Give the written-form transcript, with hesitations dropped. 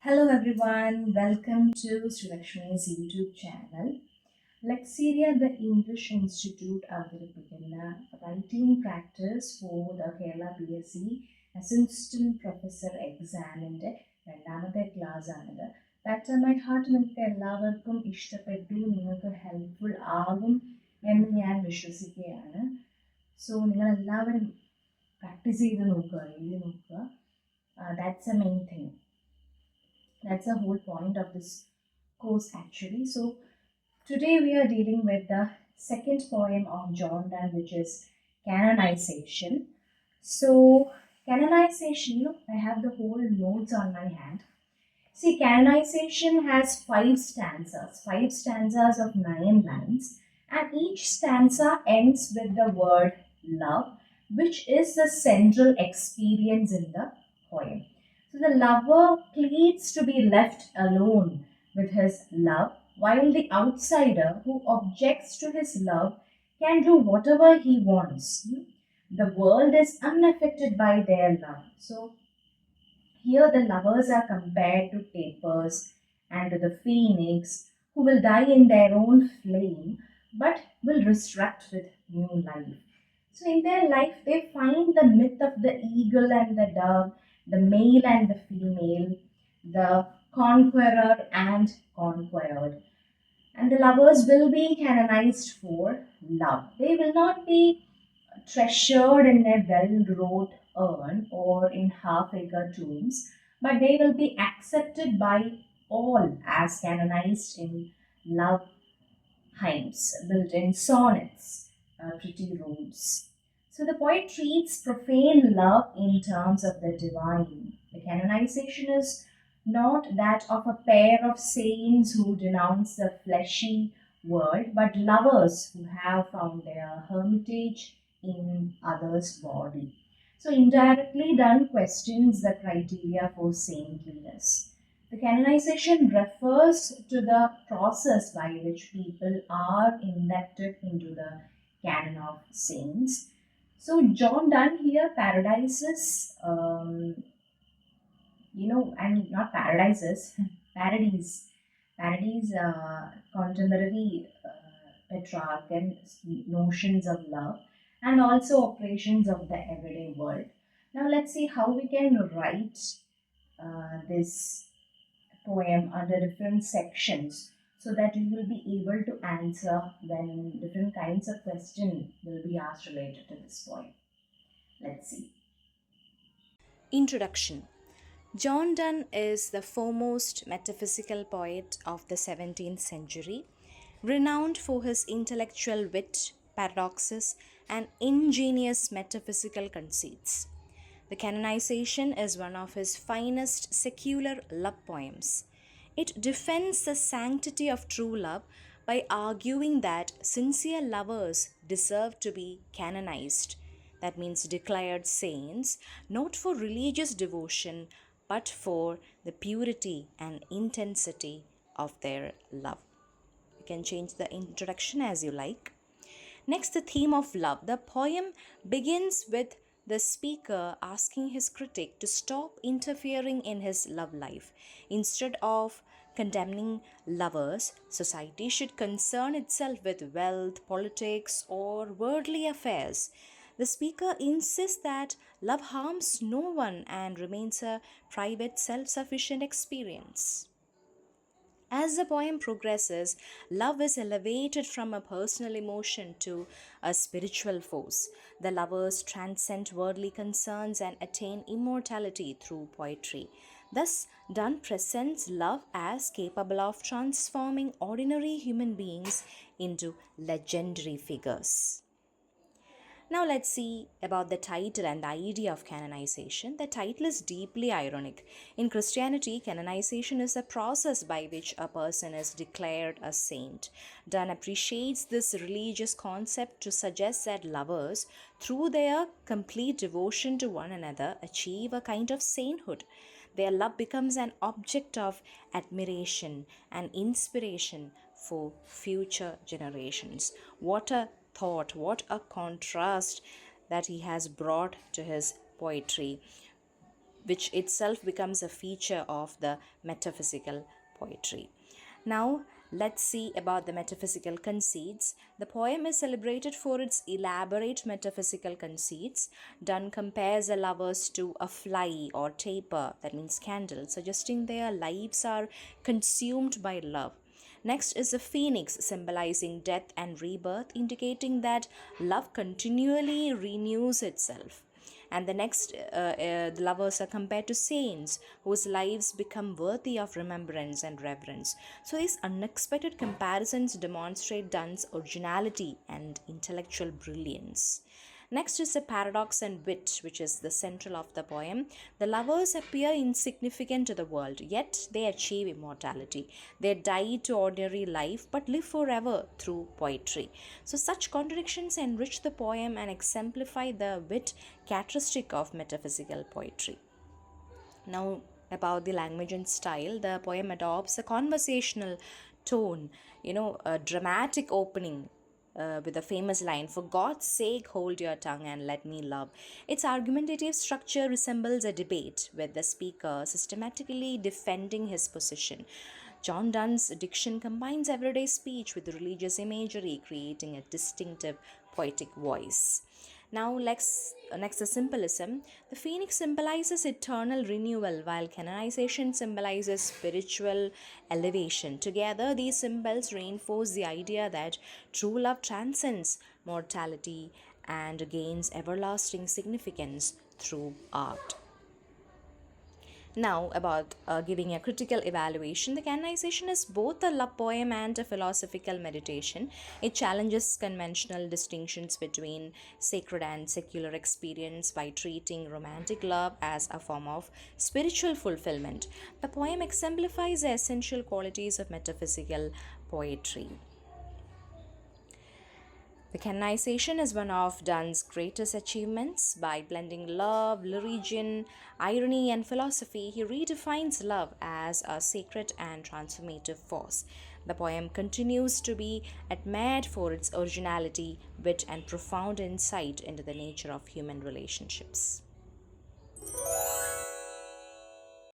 Hello everyone, welcome to Sri Lakshmi's YouTube channel. Lexeria, the English Institute അവതരിപ്പിക്കുന്ന writing practice for the Kerala PSC assistant professor എക്സാമിൻ്റെ രണ്ടാമത്തെ class ആണിത്. പാറ്റർ my heart നിങ്ങൾക്ക് എല്ലാവർക്കും ഇഷ്ടപ്പെട്ടു, നിങ്ങൾക്ക് ഹെൽപ്ഫുൾ ആകും എന്ന് ഞാൻ വിശ്വസിക്കുകയാണ്. സോ നിങ്ങളെല്ലാവരും പ്രാക്ടീസ് ചെയ്ത് നോക്കുക, എഴുതി നോക്കുക. That's A main thing. That's the whole point of this course actually. So today we are dealing with the second poem of John Donne, which is Canonization. So Canonization, I have the whole notes on my hand. See, Canonization has five stanzas of 9 lines, and each stanza ends with the word love, which is the central experience in the poem. So the lover pleads to be left alone with his love, while the outsider who objects to his love can do whatever he wants. The world is unaffected by their love. So here the lovers are compared to tapers and to the phoenix who will die in their own flame but will resurrect with new life. So in their life they find the myth of the eagle and the dove, the male and the female, the conqueror and conquered. And the lovers will be canonized for love. They will not be treasured in a well-wrought urn or in half-acre tombs, but they will be accepted by all as canonized in love hymns, built in sonnets, pretty rooms. So the poet treats profane love in terms of the divine. The canonization is not that of a pair of saints who denounce the fleshy world, but lovers who have found their hermitage in others' body. So indirectly Donne questions the criteria for saintliness. The canonization refers to the process by which people are inducted into the canon of saints. So John Donne here paradises, not paradises, parodies contemporary Petrarchan notions of love and also operations of the everyday world. Now let's see how we can write this poem under different sections so that you will be able to answer when different kinds of questions will be asked related to this poem. Let's see. Introduction. John Donne is the foremost metaphysical poet of the 17th century, renowned for his intellectual wit, paradoxes, and ingenious metaphysical conceits. The Canonization is one of his finest secular love poems. It defends the sanctity of true love by arguing that sincere lovers deserve to be canonized, that means declared saints, not for religious devotion but for the purity and intensity of their love. You can change the introduction as you like. Next, the theme of love. The poem begins with the speaker asking his critic to stop interfering in his love life. Instead of condemning lovers, society should concern itself with wealth, politics, or worldly affairs. The speaker insists that love harms no one and remains a private, self sufficient experience. As the poem progresses, love is elevated from a personal emotion to a spiritual force. The lovers transcend worldly concerns and attain immortality through poetry. Thus, Donne presents love as capable of transforming ordinary human beings into legendary figures. Now let's see about the title and the idea of canonization. The title is deeply ironic. In Christianity, canonization is a process by which a person is declared a saint. Donne appreciates this religious concept to suggest that lovers, through their complete devotion to one another, achieve a kind of sainthood. Their love becomes an object of admiration and inspiration for future generations. What a thought, what a contrast that he has brought to his poetry. which itself becomes a feature of the metaphysical poetry. Now, let's see about the metaphysical conceits. The poem is celebrated for its elaborate metaphysical conceits. Donne compares the lovers to a fly or taper, that means candle, suggesting their lives are consumed by love. Next is the phoenix, symbolizing death and rebirth, indicating that love continually renews itself. And the next, the lovers are compared to saints whose lives become worthy of remembrance and reverence. So these unexpected comparisons demonstrate Donne's originality and intellectual brilliance. Next is the paradox and wit, which is the central of the poem. The lovers appear insignificant to the world, yet they achieve immortality. They die to ordinary life but live forever through poetry. So, such contradictions enrich the poem and exemplify the wit characteristic of metaphysical poetry. Now, about the language and style, the poem adopts a conversational tone, a dramatic opening with the famous line, "For God's sake, hold your tongue and let me love." Its argumentative structure resembles a debate, with the speaker systematically defending his position. John Donne's diction combines everyday speech with religious imagery, creating a distinctive poetic voice. Now, next is symbolism. The phoenix symbolizes eternal renewal, while canonization symbolizes spiritual elevation. Together, these symbols reinforce the idea that true love transcends mortality and gains everlasting significance through art. Now, about giving a critical evaluation, the canonization is both a love poem and a philosophical meditation. It challenges conventional distinctions between sacred and secular experience by treating romantic love as a form of spiritual fulfillment. The poem exemplifies the essential qualities of metaphysical poetry. The canonization is one of Donne's greatest achievements. By blending love, religion, irony, and philosophy, he redefines love as a sacred and transformative force. The poem continues to be admired for its originality, wit, and profound insight into the nature of human relationships.